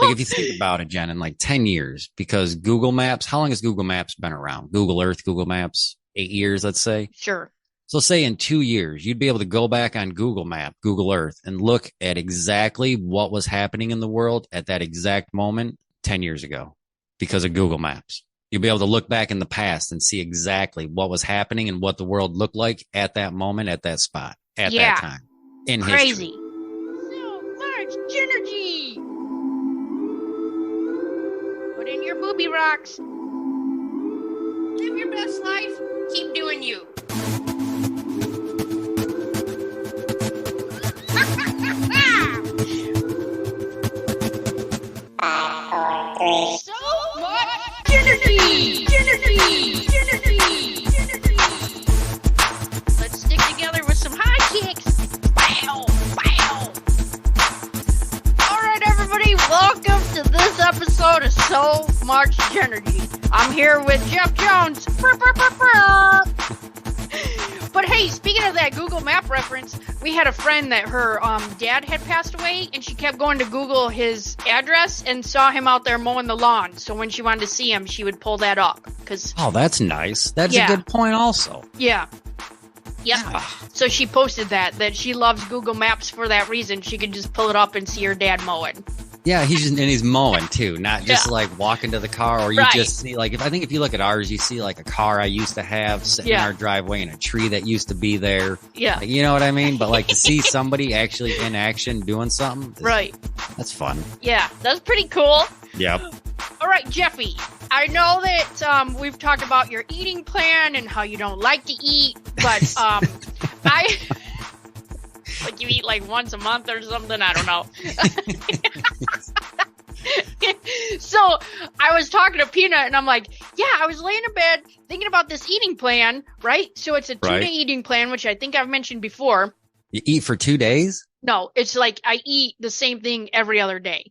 Like if you think about it, Jen, in like 10 years, because Google Maps, how long has Google Maps been around? Google Earth, Google Maps, 8 years, let's say. Sure. So say in 2 years, you'd be able to go back on Google Map, Google Earth, and look at exactly what was happening in the world at that exact moment 10 years ago because of Google Maps. You'll be able to look back in the past and see exactly what was happening and what the world looked like at that moment, at that spot, at that time in Crazy. history. So much energy. Put in your booby rocks. Live your best life. Keep doing you. So much energy. Let's stick together with some high kicks. Wow, wow. All right, everybody, welcome to this episode of So Much Energy. I'm here with Jeff Jones. But hey, speaking of that Google Map reference, we had a friend that her dad had passed away, and she kept going to Google his address and saw him out there mowing the lawn. So when she wanted to see him, she would pull that up. Oh, that's nice. That's a good point also. Yeah. Yep. So she posted that she loves Google Maps for that reason. She could just pull it up and see her dad mowing. Yeah, he's mowing too, not just like walking to the car, or you just see like if you look at ours, you see like a car I used to have sitting in our driveway and a tree that used to be there. Yeah. Like, you know what I mean? But like to see somebody actually in action doing something, that's fun. Yeah, that's pretty cool. Yep. All right, Jeffy, I know that we've talked about your eating plan and how you don't like to eat, but like you eat like once a month or something, I don't know. So I was talking to Peanut and I'm like, yeah, I was laying in bed thinking about this eating plan, right? So it's a 2-day eating plan, which I think I've mentioned before. You eat for 2 days? No, it's like I eat the same thing every other day.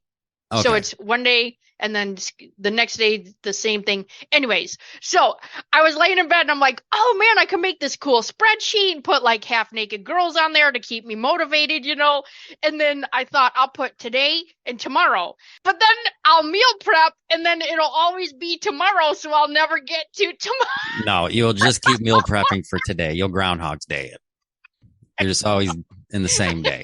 Okay. So it's one day and then the next day, the same thing. Anyways, so I was laying in bed and I'm like, oh man, I can make this cool spreadsheet and put like half naked girls on there to keep me motivated, you know? And then I thought I'll put today and tomorrow, but then I'll meal prep and then it'll always be tomorrow. So I'll never get to tomorrow. No, you'll just keep meal prepping for today. You'll Groundhog's Day it. You're just always in the same day.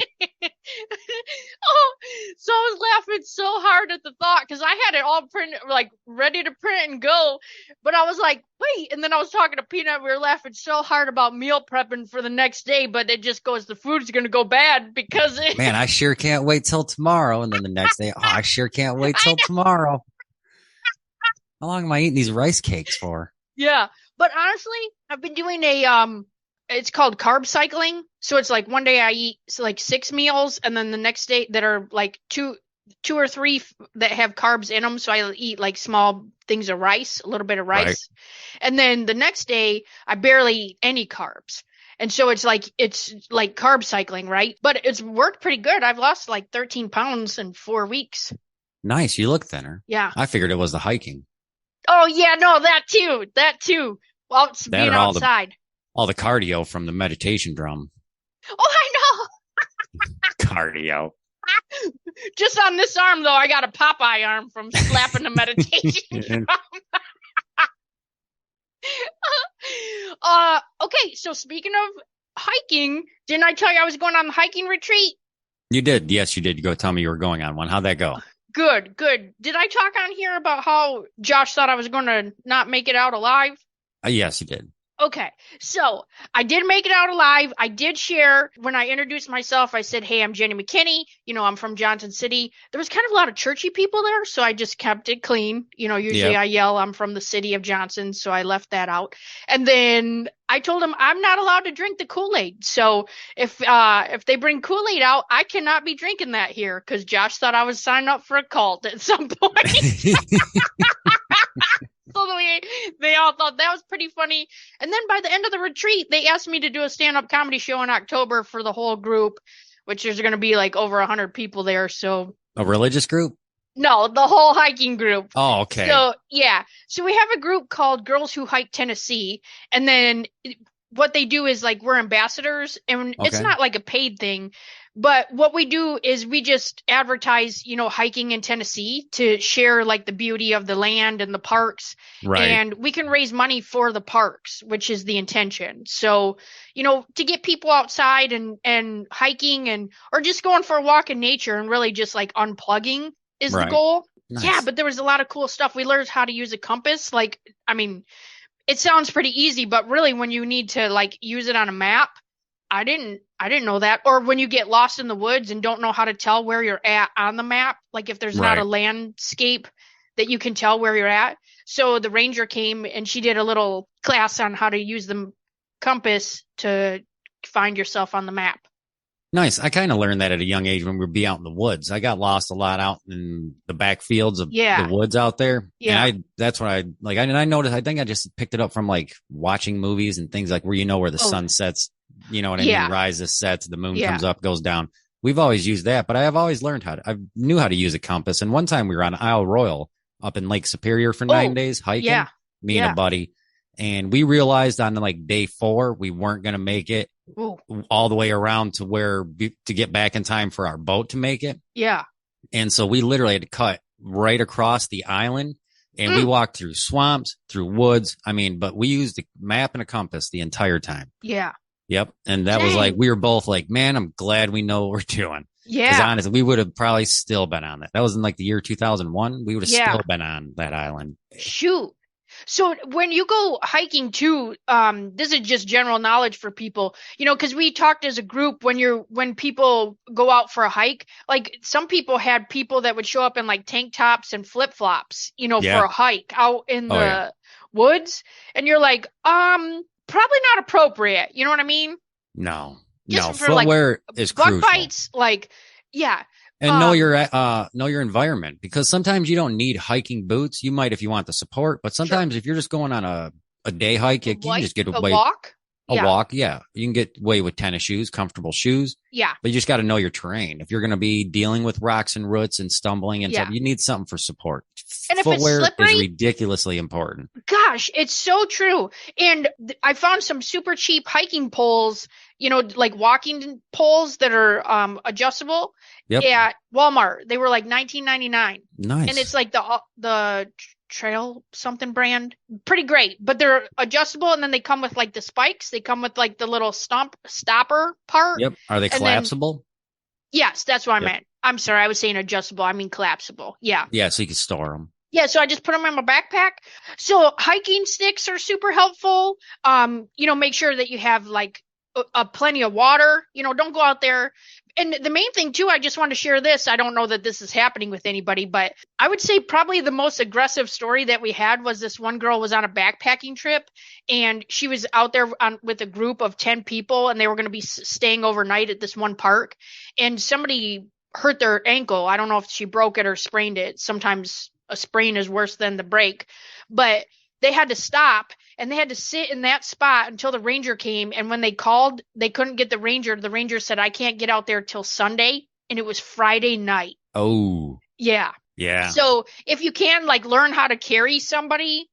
Oh, so I was laughing so hard at the thought because I had it all printed, like ready to print and go. But I was like, wait. And then I was talking to Peanut. We were laughing so hard about meal prepping for the next day. But it just goes, the food's going to go bad because man, I sure can't wait till tomorrow. And then the next day, I sure can't wait till tomorrow. How long am I eating these rice cakes for? Yeah. But honestly, I've been doing it's called carb cycling. So it's like one day I eat like 6 meals and then the next day that are like two or three that have carbs in them. So I eat like small things of rice, a little bit of rice. Right. And then the next day I barely eat any carbs. And so it's like carb cycling, right? But it's worked pretty good. I've lost like 13 pounds in 4 weeks. Nice. You look thinner. Yeah. I figured it was the hiking. Oh yeah, no, that too. Well, it's being outside. All the cardio from the meditation drum. Oh, I know. Cardio. Just on this arm, though, I got a Popeye arm from slapping the meditation drum. Okay, so speaking of hiking, didn't I tell you I was going on the hiking retreat? You did. Yes, you did. You go tell me you were going on one. How'd that go? Good. Did I talk on here about how Josh thought I was going to not make it out alive? Yes, you did. Okay, so I did make it out alive. I did share when I introduced myself. I said, hey, I'm Jenny McKinney. You know, I'm from Johnson City. There was kind of a lot of churchy people there, so I just kept it clean. You know, usually I yell, I'm from the city of Johnson, so I left that out. And then I told them I'm not allowed to drink the Kool-Aid. So if they bring Kool-Aid out, I cannot be drinking that here because Josh thought I was signing up for a cult at some point. So they all thought that was pretty funny. And then by the end of the retreat, they asked me to do a stand-up comedy show in October for the whole group, which there's going to be like over 100 people there. So a religious group? No, the whole hiking group. Oh, okay. So, yeah. So we have a group called Girls Who Hike Tennessee. And then what they do is like we're ambassadors and it's not like a paid thing, But what we do is we just advertise, hiking in Tennessee to share like the beauty of the land and the parks. Right. And we can raise money for the parks, which is the intention. So, to get people outside and hiking or just going for a walk in nature and really just like unplugging is the Right. goal. Nice. Yeah, but there was a lot of cool stuff. We learned how to use a compass. Like, I mean, it sounds pretty easy, but really when you need to like use it on a map, I didn't know that. Or when you get lost in the woods and don't know how to tell where you're at on the map, like if there's not a landscape that you can tell where you're at. So the ranger came and she did a little class on how to use the compass to find yourself on the map. Nice. I kind of learned that at a young age when we'd be out in the woods. I got lost a lot out in the back fields of the woods out there. Yeah. And that's what I like. And I noticed, I think I just picked it up from like watching movies and things like where the sun sets, you know what I mean? Rises, sets, the moon comes up, goes down. We've always used that, but I have always learned I knew how to use a compass. And one time we were on Isle Royal up in Lake Superior for 9 days hiking, me and a buddy. And we realized on like day 4, we weren't going to make it all the way around to get back in time for our boat to make it. Yeah. And so we literally had to cut right across the island and we walked through swamps, through woods. I mean, but we used a map and a compass the entire time. Yeah. Yep. And that was like, we were both like, man, I'm glad we know what we're doing. Yeah. Because honestly, we would have probably still been on that. That was in like the year 2001. We would have still been on that island. Shoot. So when you go hiking too, this is just general knowledge for people, because we talked as a group when people go out for a hike, like some people had people that would show up in like tank tops and flip flops, for a hike out in the woods. And you're like, probably not appropriate. You know what I mean? No, just for footwear is crucial. Bug bites, and know your environment, because sometimes you don't need hiking boots. You might if you want the support, but sometimes if you're just going on a day hike, you can just get away. A walk. Yeah. You can get away with tennis shoes, comfortable shoes. Yeah. But you just got to know your terrain. If you're going to be dealing with rocks and roots and stumbling and stuff, you need something for support. And footwear if it's slippery, is ridiculously important. Gosh, it's so true. And I found some super cheap hiking poles, like walking poles that are adjustable at Walmart. They were like $19.99. Nice. And it's like the Trail something brand. Pretty great. But they're adjustable, and then they come with like the spikes. They come with like the little stopper part. Yep. Are they collapsible? Yes, that's what I meant. I'm sorry, I was saying adjustable. I mean collapsible. Yeah. Yeah, so you can store them. Yeah, so I just put them in my backpack. So hiking sticks are super helpful. Make sure that you have like a plenty of water. Don't go out there. And the main thing too, I just want to share this. I don't know that this is happening with anybody, but I would say probably the most aggressive story that we had was this one girl was on a backpacking trip and she was out there with a group of 10 people and they were going to be staying overnight at this one park, and somebody hurt their ankle. I don't know if she broke it or sprained it. Sometimes a sprain is worse than the break, but they had to stop and they had to sit in that spot until the ranger came. And when they called, they couldn't get the ranger. The ranger said, I can't get out there till Sunday. And it was Friday night. Oh, yeah. Yeah. So if you can like learn how to carry somebody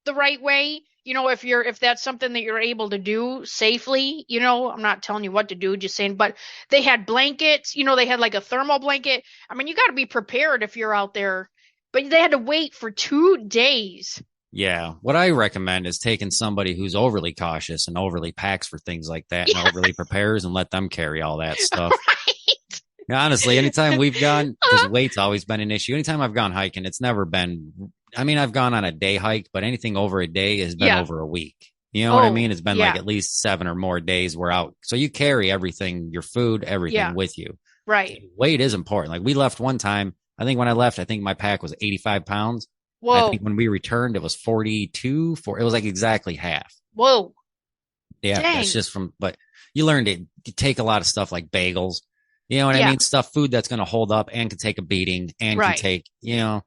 the right way, if that's something that you're able to do safely, I'm not telling you what to do, just saying, but they had blankets, they had like a thermal blanket. I mean, you got to be prepared if you're out there, but they had to wait for 2 days. Yeah. What I recommend is taking somebody who's overly cautious and overly packs for things like that and overly prepares and let them carry all that stuff. Right. Honestly, anytime we've gone, because weight's always been an issue. Anytime I've gone hiking, it's never been, I've gone on a day hike, but anything over a day has been over a week. You know what I mean? It's been like at least 7 or more days we're out. So you carry everything, your food, everything with you. Right. Weight is important. Like we left one time. I think when I left, my pack was 85 pounds. Whoa. I think when we returned, it was 42. It was like exactly half. Whoa. Yeah. Dang. That's just but you learned it. You take a lot of stuff like bagels. You know what I mean? Food that's going to hold up and can take a beating and can take, Yeah.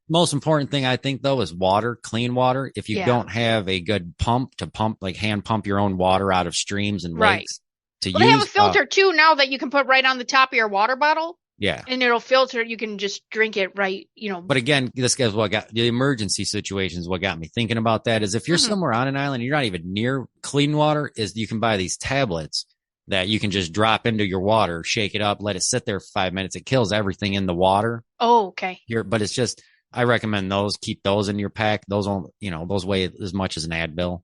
Most important thing I think though is water, clean water. If you don't have a good pump to hand pump your own water out of streams and lakes to use. They have a filter too now that you can put right on the top of your water bottle. Yeah. And it'll filter. You can just drink it right, But again, this guy's what got the emergency situations. What got me thinking about that is if you're somewhere on an island, and you're not even near clean water, is you can buy these tablets that you can just drop into your water, shake it up, let it sit there for 5 minutes. It kills everything in the water. Oh, okay. But it's just, I recommend those. Keep those in your pack. Those won't, those weigh as much as an Advil.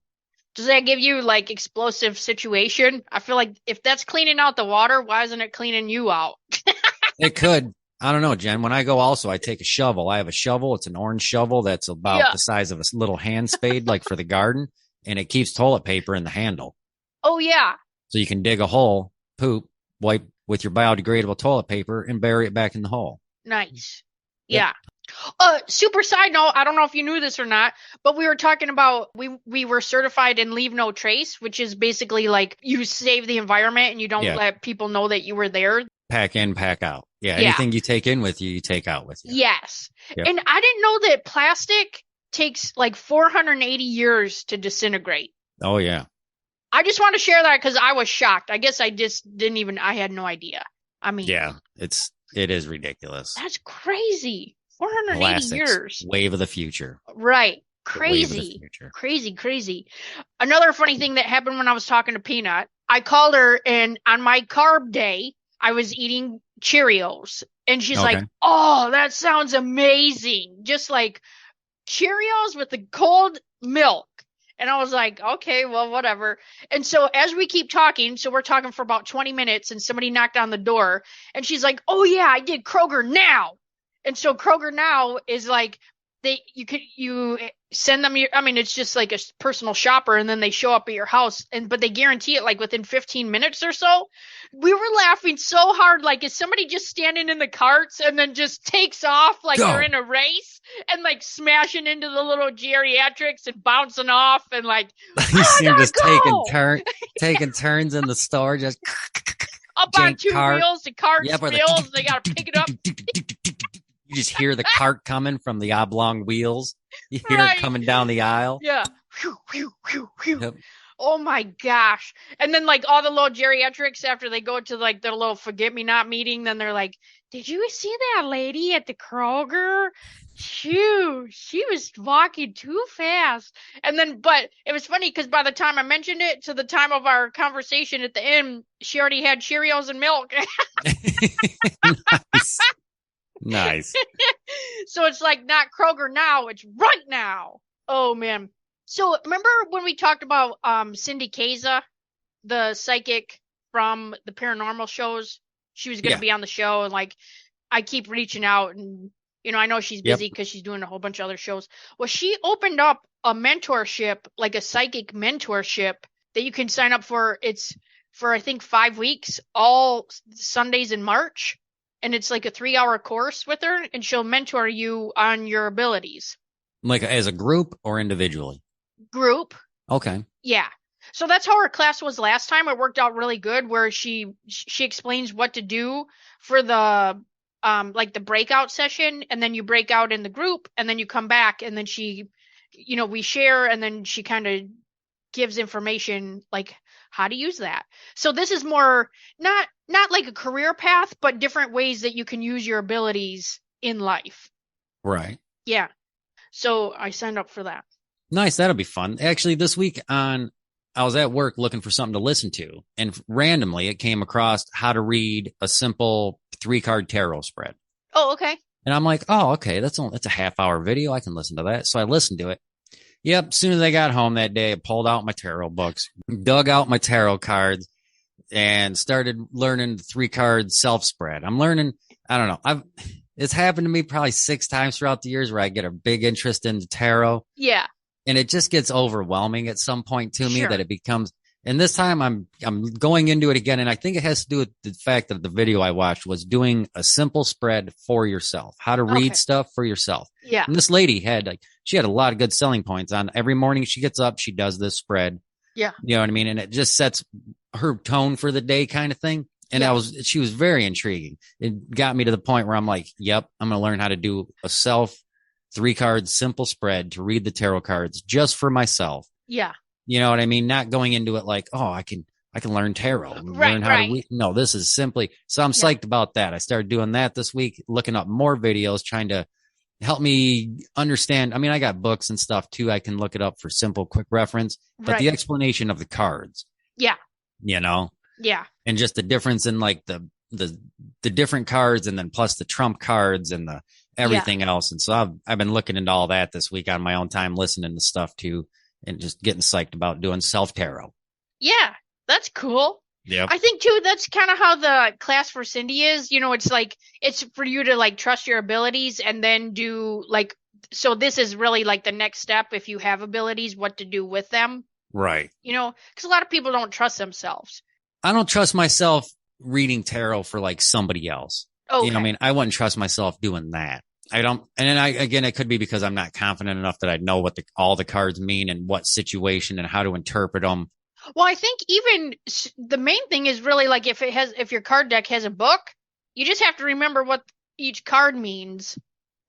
Does that give you like explosive situation? I feel like if that's cleaning out the water, why isn't it cleaning you out? It could. I don't know, Jen. When I go also, I take a shovel. I have a shovel. It's an orange shovel that's about the size of a little hand spade, like for the garden, and it keeps toilet paper in the handle. Oh, yeah. So you can dig a hole, poop, wipe with your biodegradable toilet paper, and bury it back in the hole. Nice. Yeah. Super side note, I don't know if you knew this or not, but we were talking about we were certified in Leave No Trace, which is basically like you save the environment and you don't let people know that you were there. Pack in, pack out. Yeah, anything you take in with you, you take out with you. Yes. Yep. And I didn't know that plastic takes like 480 years to disintegrate. Oh, yeah. I just want to share that because I was shocked. I guess I just I had no idea. I mean. Yeah, it is ridiculous. That's crazy. 480 Plastics, years. Wave of the future. Right. Crazy. Crazy. Another funny thing that happened when I was talking to Peanut, I called her and on my carb day, I was eating Cheerios. And she's like, oh, that sounds amazing. Just like Cheerios with the cold milk. And I was like, okay, well, whatever. And so as we keep talking, so we're talking for about 20 minutes and somebody knocked on the door and she's like, oh yeah, I did Kroger Now. And so Kroger Now is like you send them it's just like a personal shopper and then they show up at your house but they guarantee it like within 15 minutes or so. We were laughing so hard, like is somebody just standing in the carts and then just takes off like they're in a race and like smashing into the little geriatrics and bouncing off and like you seem just taking turns in the store just up on two wheels, the cart spills, they gotta pick it up. You just hear the cart coming from the oblong wheels. You hear it coming down the aisle. Yeah. Yep. Oh my gosh. And then like all the little geriatrics after they go to like their little forget-me-not meeting, then they're like, did you see that lady at the Kroger? Phew, she was walking too fast. And then, but it was funny because by the time I mentioned it to the time of our conversation at the end, she already had Cheerios and milk. Nice. So it's like not Kroger Now, it's right now. Oh man. So remember when we talked about Cindy Kaza, the psychic from the paranormal shows? She was going to be on the show and like I keep reaching out and I know she's busy because she's doing a whole bunch of other shows. Well, she opened up a mentorship, like a psychic mentorship that you can sign up for. It's for I think 5 weeks, all Sundays in March. And it's like a 3-hour course with her, and she'll mentor you on your abilities. Like as a group or individually? Group. Okay. Yeah. So that's how her class was last time. It worked out really good where she explains what to do for the like the breakout session, and then you break out in the group, and then you come back, and then she, we share, and then she kind of gives information like how to use that. So this is more not like a career path, but different ways that you can use your abilities in life. Right. Yeah. So I signed up for that. Nice. That'll be fun. Actually, this week I was at work looking for something to listen to, and randomly it came across how to read a simple 3-card tarot spread. Oh, okay. And I'm like, oh, okay, that's a half-hour video. I can listen to that. So I listened to it. Yep. As soon as I got home that day, I pulled out my tarot books, dug out my tarot cards, and started learning the 3-card self-spread. I'm learning, I don't know. It's happened to me probably 6 times throughout the years where I get a big interest in the tarot. Yeah. And it just gets overwhelming at some point to me that it becomes, and this time I'm going into it again. And I think it has to do with the fact that the video I watched was doing a simple spread for yourself, how to read stuff for yourself. Yeah. And this lady she had a lot of good selling points on every morning she gets up, she does this spread. Yeah. You know what I mean? And it just sets her tone for the day kind of thing. And she was very intriguing. It got me to the point where I'm like, yep, I'm going to learn how to do a 3-card simple spread to read the tarot cards just for myself. Yeah. You know what I mean? Not going into it like, oh, I can learn tarot and learn how to read. No, this is simply, so I'm psyched about that. I started doing that this week, looking up more videos, trying to help me understand. I mean, I got books and stuff too. I can look it up for simple, quick reference, but the explanation of the cards. Yeah. Yeah. and just the difference in like the different cards, and then plus the trump cards and the Yeah. everything else. And so I've been looking into all that this week on my own time, listening to stuff too, and just getting psyched about doing self tarot. Yeah. That's cool. Yep. I think too, that's kind of how the class for Cindy is. It's like, it's for you to like trust your abilities and then do like, so this is really like the next step if you have abilities, what to do with them, Right. because a lot of people don't trust themselves. I don't trust myself reading tarot for like somebody else. Okay. I mean, I wouldn't trust myself doing that. I don't. And then again, it could be because I'm not confident enough that I know what all the cards mean and what situation and how to interpret them. Well, I think even the main thing is really like if your card deck has a book, you just have to remember what each card means.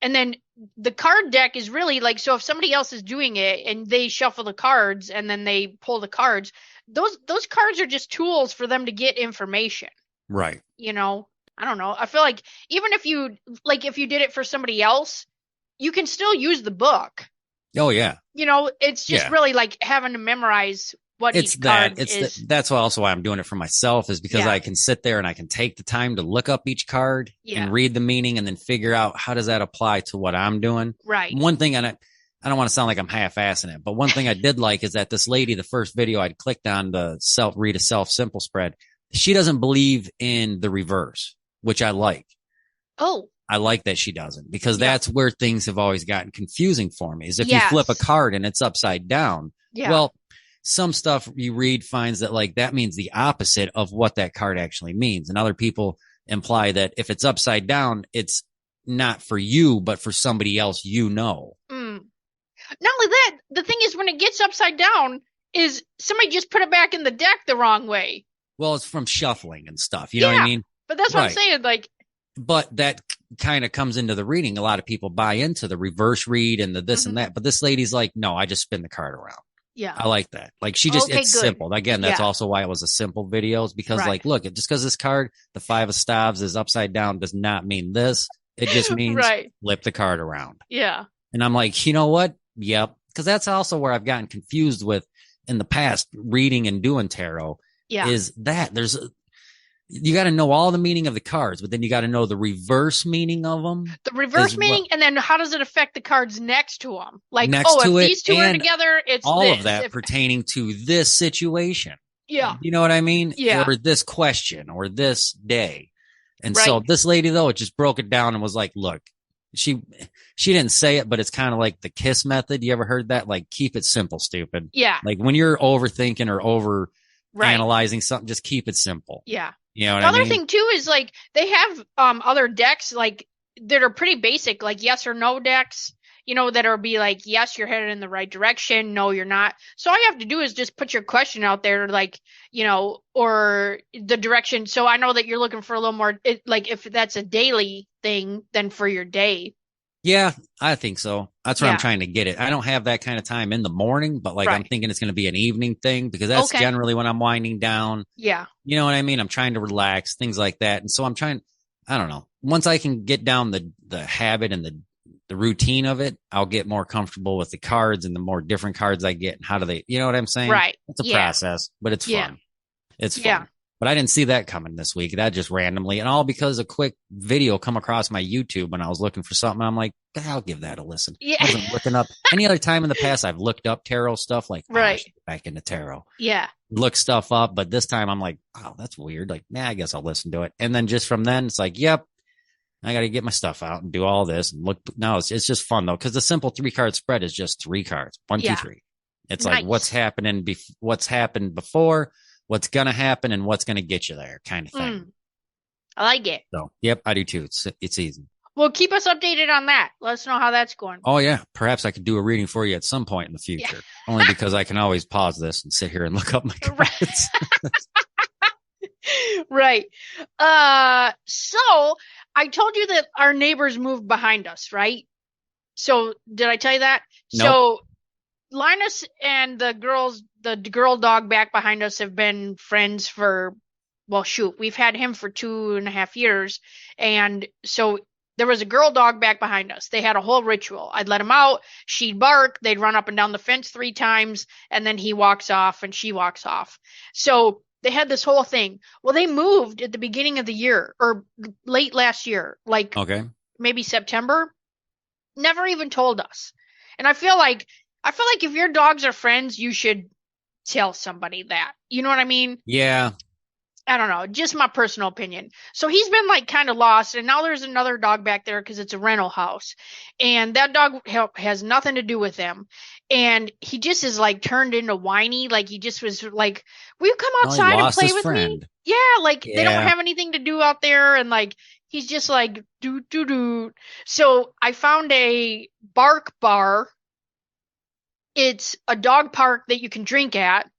And then the card deck is really like, so if somebody else is doing it and they shuffle the cards and then they pull the cards, those cards are just tools for them to get information. Right. I don't know. I feel like even if you did it for somebody else, you can still use the book. Oh yeah. It's just really like having to memorize what It's each that. card is. That's also why I'm doing it for myself, is because Yeah. I can sit there and I can take the time to look up each card and read the meaning and then figure out how does that apply to what I'm doing. Right. One thing, and I don't want to sound like I'm half-assing it, but one thing I did like is that this lady, the first video I'd clicked on to read a simple spread, she doesn't believe in the reverse, which I like. Oh. I like that she doesn't, because that's where things have always gotten confusing for me, is if Yes. you flip a card and it's upside down. Yeah. Well, some stuff you read finds that like that means the opposite of what that card actually means. And other people imply that if it's upside down, it's not for you, but for somebody else. Not only that, the thing is when it gets upside down, is somebody just put it back in the deck the wrong way. Well, it's from shuffling and stuff. You know what I mean? But that's what I'm saying. Like, but that kind of comes into the reading. A lot of people buy into the reverse read and the this and that. But this lady's like, no, I just spin the card around. Yeah. I like that. Like she just, it's good. simple. Again, that's also why it was a simple video, because like, look, just because this card, the 5 of staves, is upside down does not mean this. It just means flip the card around. Yeah. And I'm like, you know what? Yep. Because that's also where I've gotten confused with in the past reading and doing tarot. Yeah. Is that you got to know all the meaning of the cards, but then you got to know the reverse meaning of them. The reverse meaning, and then how does it affect the cards next to them? Like, next to if these two are together, it's all this. Of that pertaining to this situation. Yeah. You know what I mean? Yeah. Or this question or this day. And so this lady, though, it just broke it down and was like, look, she didn't say it, but it's kind of like the KISS method. You ever heard that? Like, keep it simple, stupid. Yeah. Like when you're overthinking or over analyzing something, just keep it simple. Yeah. You know what the I mean? other thing too is like they have other decks like that are pretty basic, like yes or no decks, that are be like, yes, you're headed in the right direction, no, you're not. So all you have to do is just put your question out there, like, or the direction. So I know that you're looking for a little more, like if that's a daily thing, then for your day. Yeah, I think so. That's where I'm trying to get it. I don't have that kind of time in the morning, but like I'm thinking it's going to be an evening thing, because that's generally when I'm winding down. Yeah. You know what I mean? I'm trying to relax, things like that. And so I don't know. Once I can get down the habit and the routine of it, I'll get more comfortable with the cards and the more different cards I get and how do they, you know what I'm saying? Right. It's a process, but it's fun. It's fun. Yeah. But I didn't see that coming this week. That just randomly, and all because a quick video come across my YouTube when I was looking for something. I'm like, I'll give that a listen. Yeah. I wasn't looking up any other time in the past. I've looked up tarot stuff, like back into tarot. Yeah. Look stuff up, but this time I'm like, oh, that's weird. Like, I guess I'll listen to it. And then just from then, it's like, yep, I got to get my stuff out and do all this and look. No, it's just fun though, because the simple 3-card spread is just 3 cards, 1, 2, 3. It's like what's happening, what's happened before, what's going to happen, and what's going to get you there, kind of thing. I like it. So, yep, I do too. It's easy. Well, keep us updated on that. Let us know how that's going. Oh, yeah. Perhaps I could do a reading for you at some point in the future. Only because I can always pause this and sit here and look up my cards. Right. So I told you that our neighbors moved behind us, right? So did I tell you that? Nope. So Linus and the girl dog back behind us have been friends for, well, shoot, we've had him for 2.5 years. And so there was a girl dog back behind us. They had a whole ritual. I'd let him out. She'd bark. They'd run up and down the fence 3 times. And then he walks off and she walks off. So they had this whole thing. Well, they moved at the beginning of the year or late last year, like Okay. maybe September. Never even told us. And I feel like if your dogs are friends, you should tell somebody that. You know what I mean? Yeah. I don't know, just my personal opinion. So he's been like kind of lost, and now there's another dog back there because it's a rental house, and that dog has nothing to do with him, and he just is like turned into whiny. Like he just was like, "Will you come No, he outside and lost play his with me?" friend. Yeah, like they don't Yeah. have anything to do out there, and like he's just like do do do. So I found a bark bar. It's a dog park that you can drink at.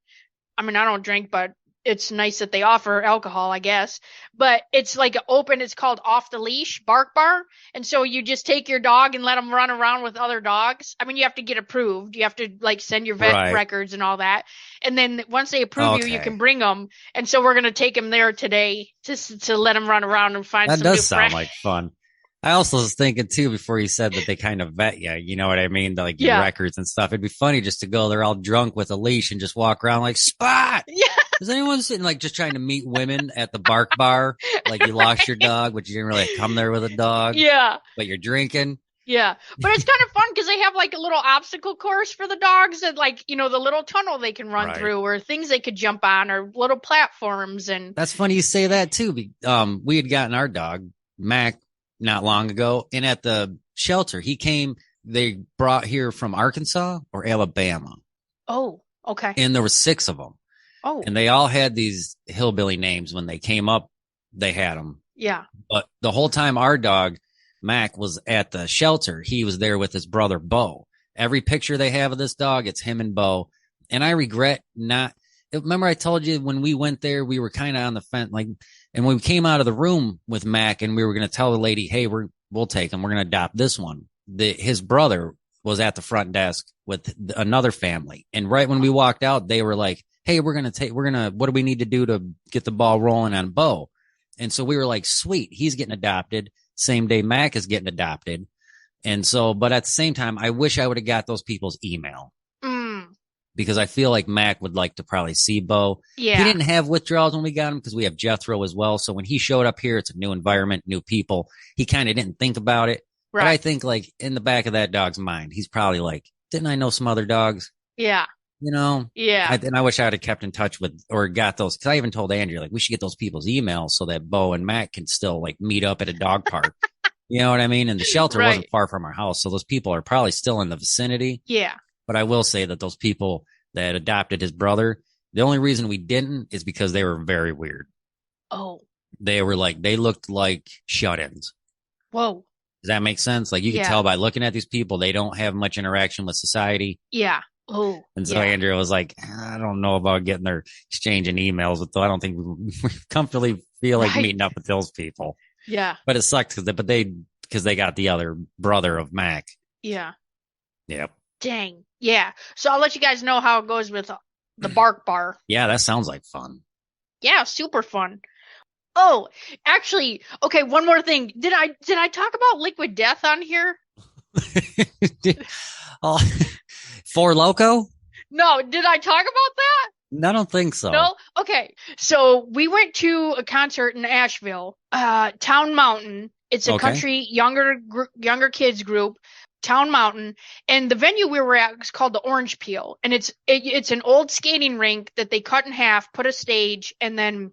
I mean, I don't drink, but it's nice that they offer alcohol, I guess. But it's like open, it's called off-the-leash bark bar. And so you just take your dog and let them run around with other dogs. I mean, you have to get approved. You have to like send your vet Right. records and all that. And then once they approve you, you can Okay. bring them. And so we're going to take him there today just to let him run around and find That some new does sound friends. like fun. I also was thinking too before you said that they kind of vet you, you know what I mean? Like your Yeah. records and stuff. It'd be funny just to go there all drunk with a leash and just walk around like Spot. Yeah. Is anyone sitting like just trying to meet women at the bark bar? Like you lost your dog, but you didn't really come there with a dog, Yeah. but you're drinking. Yeah, but it's kind of fun because they have like a little obstacle course for the dogs and like, the little tunnel they can run Right. through or things they could jump on or little platforms and That's funny you say that too. We had gotten our dog, Mac, not long ago, and at the shelter, they brought here from Arkansas or Alabama, oh, okay. and there were 6 of them. Oh, And they all had these hillbilly names. When they came up, they had them. yeah. But the whole time our dog, Mac, was at the shelter, he was there with his brother, Bo. Every picture they have of this dog, it's him and Bo. And I regret not. Remember, I told you when we went there, we were kind of on the fence. Like, and when we came out of the room with Mac and we were going to tell the lady, hey, we'll take him. We're going to adopt this one. His brother was at the front desk with another family. And right when we walked out, they were like, hey, what do we need to do to get the ball rolling on Bo? And so we were like, sweet, he's getting adopted. Same day Mac is getting adopted. And so, but at the same time, I wish I would have got those people's email Mm, because I feel like Mac would like to probably see Bo. He yeah. didn't have withdrawals when we got him because we have Jethro as well. So when he showed up here, it's a new environment, new people. He kind of didn't think about it. But I Right. think like in the back of that dog's mind, he's probably like, didn't I know some other dogs? Yeah. You know, Yeah. and I wish I would have kept in touch with or got those because I even told Andrew like we should get those people's emails so that Bo and Matt can still like meet up at a dog park. You know what I mean? And the shelter wasn't Right. far from our house, so those people are probably still in the vicinity. Yeah. But I will say that those people that adopted his brother, the only reason we didn't is because they were very weird. Oh, They looked like shut-ins. whoa. Does that make sense? Like you could Yeah. tell by looking at these people, they don't have much interaction with society. Yeah. Oh, And so yeah. Andrea was like, I don't know about getting their exchanging emails with, I don't think we comfortably feel like Right. meeting up with those people. Yeah. But it sucks because they got the other brother of Mac. Yeah. Yep. Dang. Yeah. So I'll let you guys know how it goes with the bark bar. Yeah, that sounds like fun. Yeah, super fun. Oh, actually, okay, one more thing. Did I talk about liquid death on here? Oh, Four Loco? No, did I talk about that? I don't think so. No? Okay. So we went to a concert in Asheville, Town Mountain. It's a Okay. country younger kids group, Town Mountain, and the venue we were at was called the Orange Peel, and it's an old skating rink that they cut in half, put a stage, and then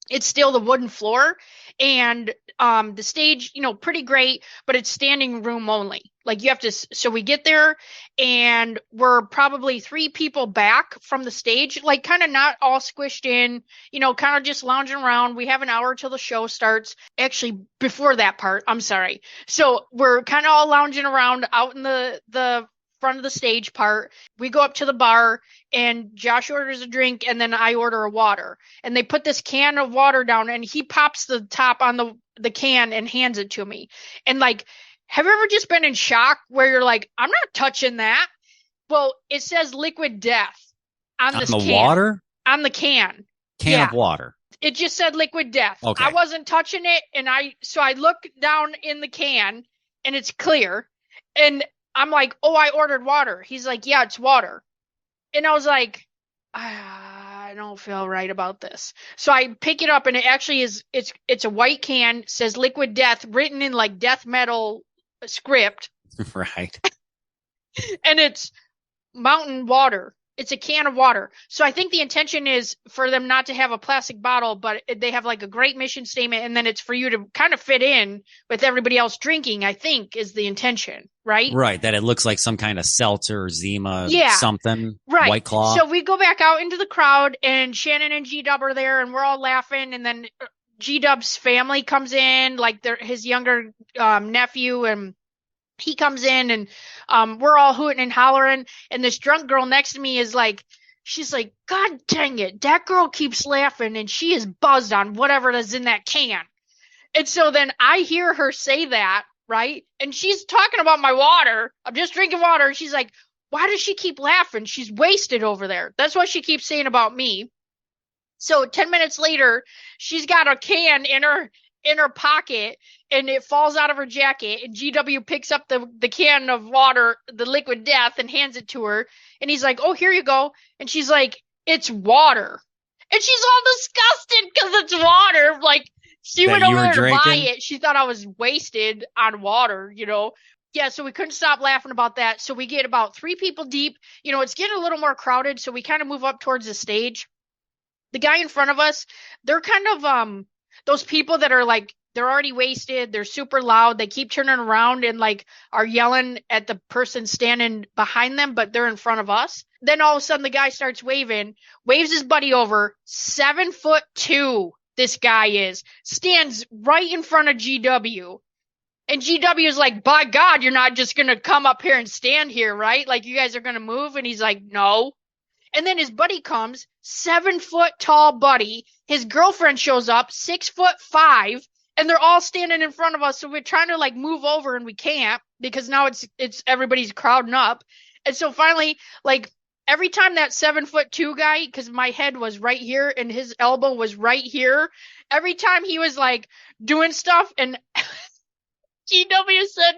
it's still the wooden floor, and the stage, pretty great, but it's standing room only. Like you have to, so we get there and we're probably 3 people back from the stage, like kind of not all squished in, kind of just lounging around. We have an hour till the show starts. Actually, before that part, I'm sorry. So we're kind of all lounging around out in the front of the stage part. We go up to the bar and Josh orders a drink and then I order a water. And they put this can of water down and he pops the top on the can and hands it to me. And like, have you ever just been in shock where you're like, I'm not touching that? Well, it says liquid death on On this the can. water? On the can. Can Yeah. of water. It just said liquid death. Okay. I wasn't touching it, and so I look down in the can and it's clear. And I'm like, oh, I ordered water. He's like, yeah, it's water. And I was like, I don't feel right about this. So I pick it up, and it actually is, it's a white can, says Liquid Death, written in like death metal script. Right. And it's mountain water. It's a can of water. So I think the intention is for them not to have a plastic bottle, but they have like a great mission statement, and then it's for you to kind of fit in with everybody else drinking, I think is the intention, right? Right. That it looks like some kind of seltzer or Zima, something. Right. White Claw. So we go back out into the crowd, and Shannon and G-Dub are there, and we're all laughing. And then G-Dub's family comes in, like his younger nephew, and he comes in, and we're all hooting and hollering. And this drunk girl next to me is like, she's like, God dang it, that girl keeps laughing, and she is buzzed on whatever is in that can. And so then I hear her say that, right? And she's talking about my water. I'm just drinking water. And she's like, why does she keep laughing? She's wasted over there. That's what she keeps saying about me. So 10 minutes later, she's got a can in her pocket, and it falls out of her jacket, and GW picks up the can of water, the Liquid Death, and hands it to her. And he's like, oh, here you go. And she's like, it's water. And she's all disgusted because it's water. Like, she went over there to buy it. She thought I was wasted on water, you know. Yeah, so we couldn't stop laughing about that. So we get about 3 people deep. You know, it's getting a little more crowded, so we kind of move up towards the stage. The guy in front of us, they're kind of those people that are like, they're already wasted. They're super loud. They keep turning around and like are yelling at the person standing behind them, but they're in front of us. Then all of a sudden the guy starts waving, waves his buddy over. 7'2", this guy stands right in front of GW. And GW is like, by God, you're not just going to come up here and stand here, right? Like, you guys are going to move? And he's like, no. And then his buddy comes, 7 foot tall buddy. His girlfriend shows up, 6'5", and they're all standing in front of us. So we're trying to like move over, and we can't because now it's everybody's crowding up. And so finally, like, every time that 7'2" guy, because my head was right here and his elbow was right here, every time he was like doing stuff, and GW said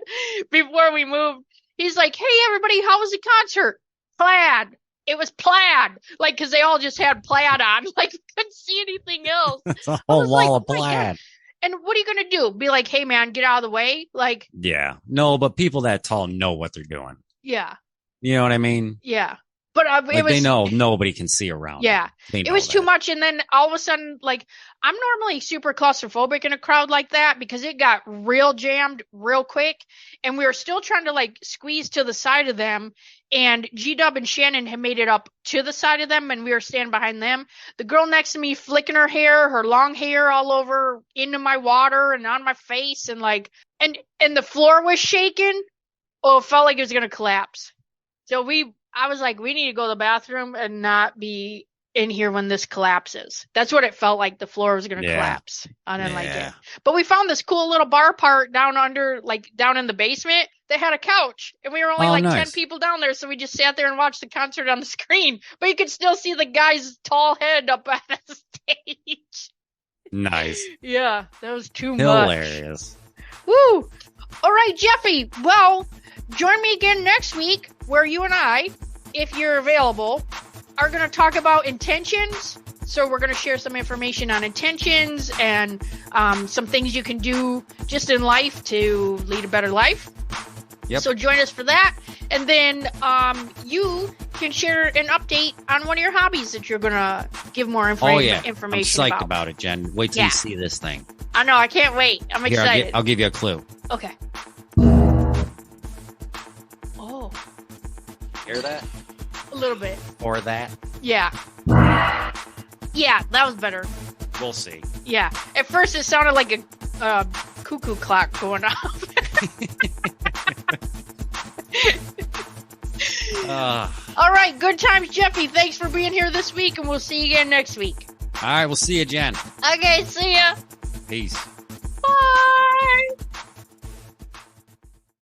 before we moved, he's like, hey, everybody, how was the concert? Plaid. It was plaid. Like, because they all just had plaid on. Like, couldn't see anything else. It's a whole wall of plaid. And what are you going to do? Be like, hey, man, get out of the way? Like, yeah. No, but people that tall know what they're doing. Yeah. You know what I mean? Yeah. But they know nobody can see around. Yeah. It was too much. And then all of a sudden, like, I'm normally super claustrophobic in a crowd like that because it got real jammed real quick. And we were still trying to like squeeze to the side of them. And G-Dub and Shannon had made it up to the side of them, and we were standing behind them. The girl next to me flicking her hair, her long hair all over into my water and on my face, and like, and the floor was shaking. Oh, it felt like it was going to collapse. So I was like, we need to go to the bathroom and not be in here when this collapses. That's what it felt like. The floor was going to collapse. I didn't like it. But we found this cool little bar part down in the basement. They had a couch, and we were only 10 people down there. So we just sat there and watched the concert on the screen, but you could still see the guy's tall head up at the stage. Nice. Yeah, that was too much. Hilarious. Woo. All right, Jeffy. Well, join me again next week where you and I, if you're available, are going to talk about intentions. So we're going to share some information on intentions and some things you can do just in life to lead a better life. Yep. So join us for that. And then you can share an update on one of your hobbies that you're going to give more information I'm psyched about it, Jen. Wait till you see this thing. I know. I can't wait. I'm excited. I'll give you a clue. Okay. Oh. Hear that? A little bit. Or that? Yeah. Yeah, that was better. We'll see. Yeah. At first, it sounded like a cuckoo clock going off. All right. Good times, Jeffy. Thanks for being here this week, and we'll see you again next week. All right. We'll see you, Jen. Okay. See ya. Peace.